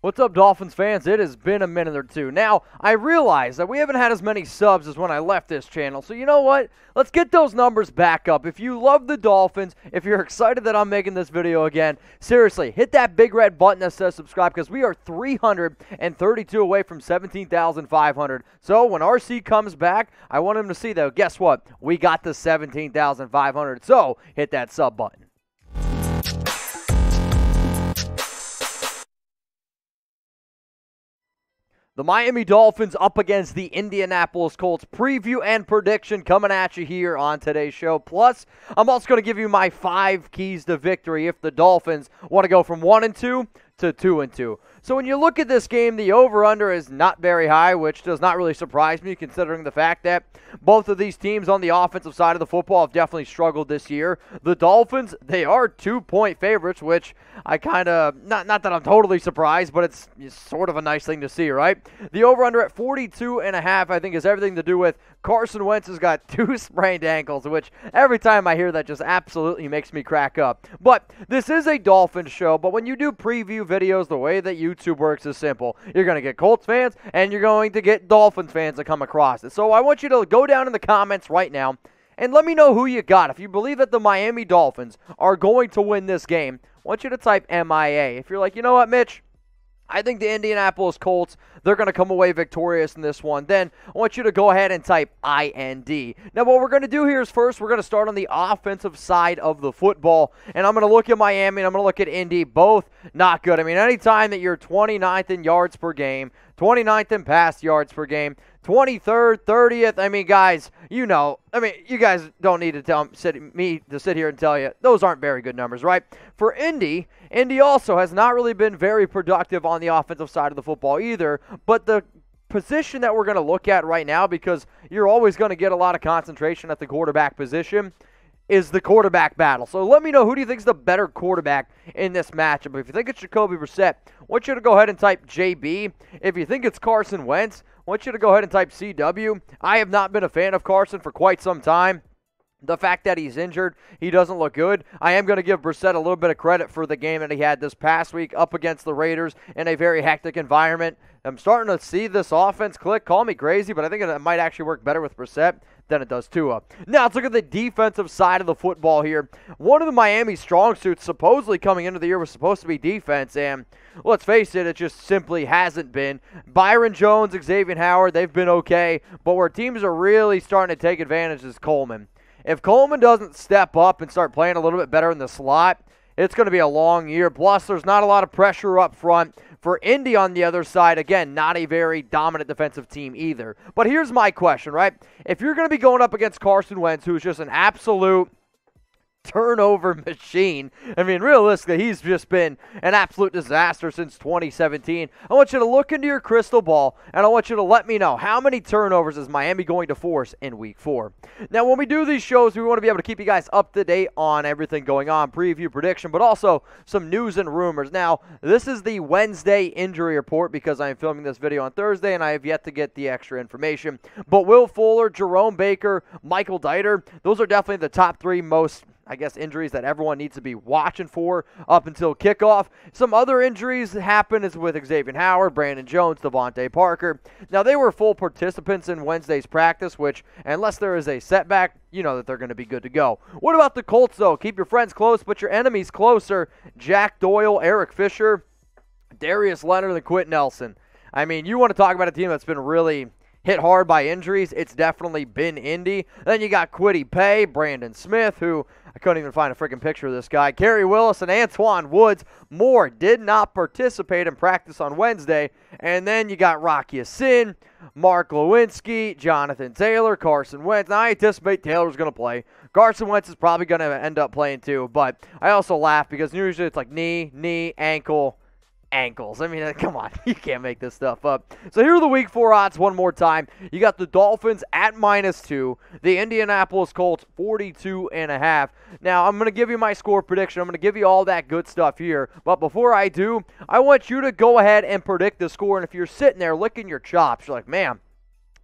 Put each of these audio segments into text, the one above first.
What's up, Dolphins fans? It has been a minute or two. Now, I realize that we haven't had as many subs as when I left this channel, so you know what? Let's get those numbers back up. If you love the Dolphins, if you're excited that I'm making this video again, seriously, hit that big red button that says subscribe because we are 332 away from 17,500. So when RC comes back, I want him to see that, guess what? We got the 17,500. So hit that sub button. The Miami Dolphins up against the Indianapolis Colts. Preview and prediction coming at you here on today's show. Plus, I'm also going to give you my 5 keys to victory if the Dolphins want to go from 1-2 to 2-2. So when you look at this game, the over-under is not very high, which does not really surprise me considering the fact that both of these teams on the offensive side of the football have definitely struggled this year. The Dolphins, they are 2-point favorites, which I kind of, not that I'm totally surprised, but it's sort of a nice thing to see, right? The over-under at 42.5, I think, has everything to do with Carson Wentz has got 2 sprained ankles, which every time I hear that just absolutely makes me crack up. But this is a Dolphins show, but when you do preview videos, the way that YouTube works is simple. You're going to get Colts fans, and you're going to get Dolphins fans that come across it. So I want you to go down in the comments right now and let me know who you got. If you believe that the Miami Dolphins are going to win this game, I want you to type MIA. If you're like, you know what, Mitch? I think the Indianapolis Colts, they're going to come away victorious in this one. Then I want you to go ahead and type IND. Now, what we're going to do here is first, we're going to start on the offensive side of the football. And I'm going to look at Miami and I'm going to look at Indy. Both not good. I mean, anytime that you're 29th in yards per game, 29th in pass yards per game, 23rd, 30th. I mean, guys, you know, you guys don't need to me to sit here and tell you those aren't very good numbers, right? For Indy also has not really been very productive on the offensive side of the football either, but the position that we're going to look at right now, because you're always going to get a lot of concentration at the quarterback position, is the quarterback battle. So let me know, who do you think is the better quarterback in this matchup? If you think it's Jacoby Brissett, I want you to go ahead and type JB. If you think it's Carson Wentz, I want you to go ahead and type CW. I have not been a fan of Carson for quite some time. The fact that he's injured, he doesn't look good. I am going to give Brissett a little bit of credit for the game that he had this past week up against the Raiders in a very hectic environment. I'm starting to see this offense click. Call me crazy, but I think it might actually work better with Brissett than it does Tua. Now, let's look at the defensive side of the football here. One of the Miami strong suits supposedly coming into the year was supposed to be defense, and let's face it, it just simply hasn't been. Byron Jones, Xavier Howard, they've been okay, but where teams are really starting to take advantage is Coleman. If Coleman doesn't step up and start playing a little bit better in the slot, it's going to be a long year. Plus, there's not a lot of pressure up front. For Indy on the other side, again, not a very dominant defensive team either. But here's my question, right? If you're going to be going up against Carson Wentz, who's just an absolute turnover machine. I mean, realistically, he's just been an absolute disaster since 2017. I want you to look into your crystal ball, and I want you to let me know, how many turnovers is Miami going to force in Week 4? Now, when we do these shows, we want to be able to keep you guys up to date on everything going on, preview, prediction, but also some news and rumors. Now, this is the Wednesday injury report because I am filming this video on Thursday, and I have yet to get the extra information. But Will Fuller, Jerome Baker, Michael Dieter, those are definitely the top 3 most, I guess, injuries that everyone needs to be watching for up until kickoff. Some other injuries that happen is with Xavier Howard, Brandon Jones, Devontae Parker. Now, they were full participants in Wednesday's practice, which, unless there is a setback, you know that they're going to be good to go. What about the Colts, though? Keep your friends close, but your enemies closer. Jack Doyle, Eric Fisher, Darius Leonard, and Quentin Nelson. I mean, you want to talk about a team that's been really hit hard by injuries, it's definitely been Indy. Then you got Kwity Paye, Brandon Smith, who I couldn't even find a freaking picture of this guy. Kerry Willis and Antoine Woods. Moore did not participate in practice on Wednesday. And then you got Rock Ya-Sin, Mark Lewinsky, Jonathan Taylor, Carson Wentz. Now, I anticipate Taylor's going to play. Carson Wentz is probably going to end up playing too. But I also laugh because usually it's like knee, ankle, ankles. I mean, come on. You can't make this stuff up. So here are the Week 4 odds one more time. You got the Dolphins at -2. The Indianapolis Colts 42.5. Now, I'm going to give you my score prediction. I'm going to give you all that good stuff here. But before I do, I want you to go ahead and predict the score. And if you're sitting there licking your chops, you're like, man,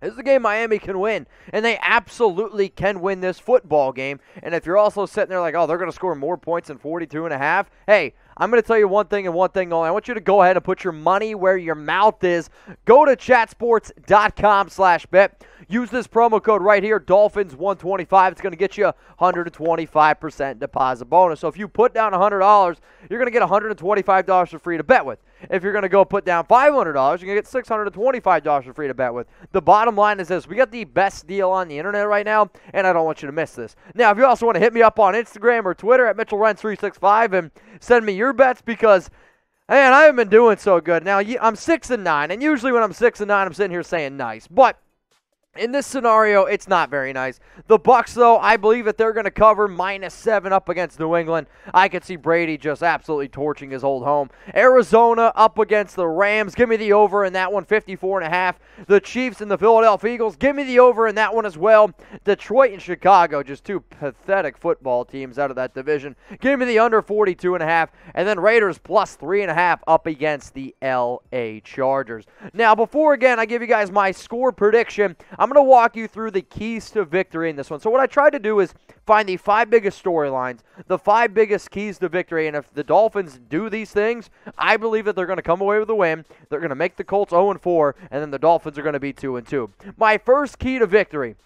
this is a game Miami can win, and they absolutely can win this football game. And if you're also sitting there like, oh, they're going to score more points than 42.5, hey, I'm going to tell you one thing and one thing only. I want you to go ahead and put your money where your mouth is. Go to chatsports.com/bet. Use this promo code right here, Dolphins125. It's going to get you 125% deposit bonus. So if you put down $100, you're going to get $125 for free to bet with. If you're going to go put down $500, you're going to get $625 for free to bet with. The bottom line is this. We got the best deal on the internet right now, and I don't want you to miss this. Now, if you also want to hit me up on Instagram or Twitter at MitchellRents365 and send me your bets because, man, I haven't been doing so good. Now, I'm 6-9, and usually when I'm 6-9, I'm sitting here saying nice. But in this scenario, it's not very nice. The Bucs, though, I believe that they're going to cover -7 up against New England. I could see Brady just absolutely torching his old home. Arizona up against the Rams. Give me the over in that one, 54.5. The Chiefs and the Philadelphia Eagles. Give me the over in that one as well. Detroit and Chicago, just two pathetic football teams out of that division. Give me the under 42.5. And then Raiders +3.5 up against the LA Chargers. Now, before, again, I give you guys my score prediction, I'm going to walk you through the keys to victory in this one. So what I tried to do is find the 5 biggest storylines, the 5 biggest keys to victory, and if the Dolphins do these things, I believe that they're going to come away with a win. They're going to make the Colts 0-4, and then the Dolphins are going to be 2-2. My first key to victory,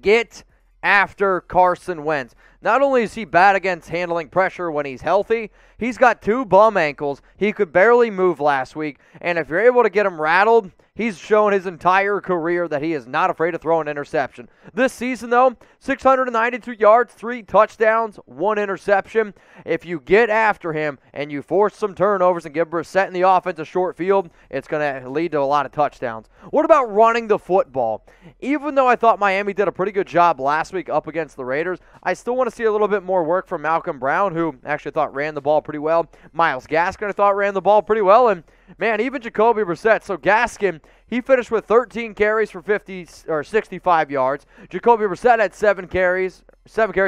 get after Carson Wentz. Not only is he bad against handling pressure when he's healthy, he's got 2 bum ankles. He could barely move last week, and if you're able to get him rattled, he's shown his entire career that he is not afraid to throw an interception. This season, though, 692 yards, 3 touchdowns, 1 interception. If you get after him and you force some turnovers and give Brissett in the offense a short field, it's going to lead to a lot of touchdowns. What about running the football? Even though I thought Miami did a pretty good job last week up against the Raiders, I still want to see a little bit more work from Malcolm Brown, who actually thought ran the ball pretty well. Myles Gaskin, I thought, ran the ball pretty well. And, man, even Jacoby Brissett. So Gaskin, he finished with 13 carries for 65 yards. Jacoby Brissett had 7 carries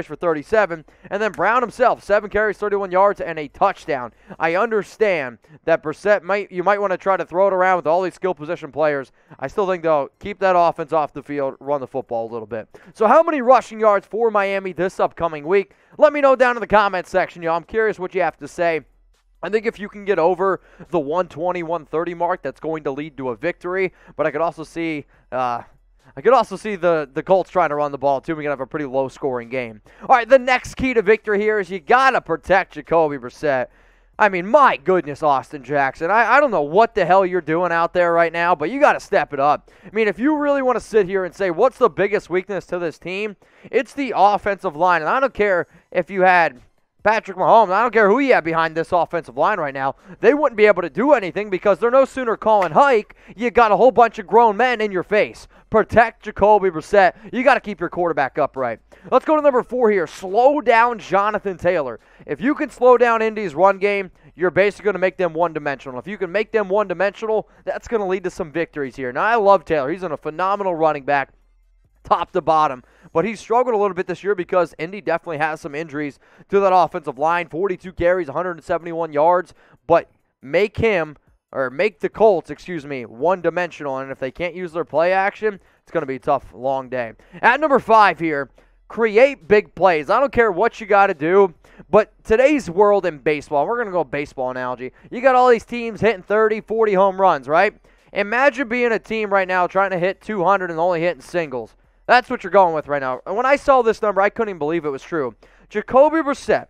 for 37. And then Brown himself, 7 carries, 31 yards, and a touchdown. I understand that Brissett, you might want to try to throw it around with all these skill position players. I still think, though, keep that offense off the field, run the football a little bit. So how many rushing yards for Miami this upcoming week? Let me know down in the comments section, y'all. I'm curious what you have to say. I think if you can get over the 120, 130 mark, that's going to lead to a victory. But I could also see the Colts trying to run the ball, too. We're going to have a pretty low-scoring game. All right, the next key to victory here is you got to protect Jacoby Brissett. I mean, my goodness, Austin Jackson. I don't know what the hell you're doing out there right now, but you got to step it up. I mean, if you really want to sit here and say, what's the biggest weakness to this team? It's the offensive line. And I don't care if you had Patrick Mahomes, I don't care who you have behind this offensive line right now. They wouldn't be able to do anything because they're no sooner calling hike, you got a whole bunch of grown men in your face. Protect Jacoby Brissett. You got to keep your quarterback upright. Let's go to number 4 here. Slow down Jonathan Taylor. If you can slow down Indy's run game, you're basically going to make them one-dimensional. If you can make them one-dimensional, that's going to lead to some victories here. Now, I love Taylor. He's a phenomenal running back, top to bottom. But he's struggled a little bit this year because Indy definitely has some injuries to that offensive line. 42 carries, 171 yards. But make the Colts, one-dimensional. And if they can't use their play action, it's going to be a tough, long day. At number 5 here, create big plays. I don't care what you got to do, but today's world in baseball, we're going to go baseball analogy. You got all these teams hitting 30, 40 home runs, right? Imagine being a team right now trying to hit 200 and only hitting singles. That's what you're going with right now. And when I saw this number, I couldn't even believe it was true. Jacoby Brissett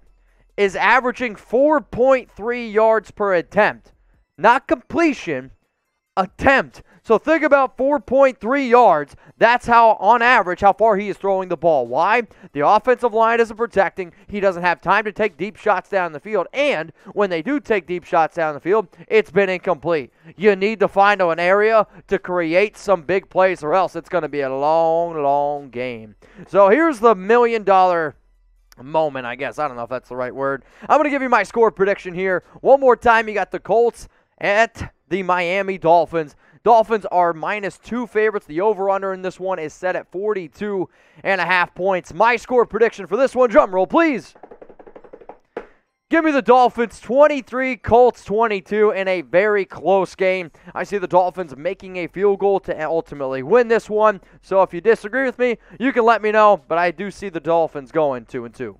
is averaging 4.3 yards per attempt. Not completion, attempt. So think about 4.3 yards. That's how, on average, how far he is throwing the ball. Why? The offensive line isn't protecting. He doesn't have time to take deep shots down the field. And when they do take deep shots down the field, it's been incomplete. You need to find an area to create some big plays or else it's going to be a long, long game. So here's the $1 million moment, I guess. I don't know if that's the right word. I'm going to give you my score prediction here. One more time, you got the Colts at the Miami Dolphins. Dolphins are -2 favorites. The over-under in this one is set at 42.5 points. My score prediction for this one, drum roll, please. Give me the Dolphins 23, Colts 22 in a very close game. I see the Dolphins making a field goal to ultimately win this one. So if you disagree with me, you can let me know. But I do see the Dolphins going 2-2.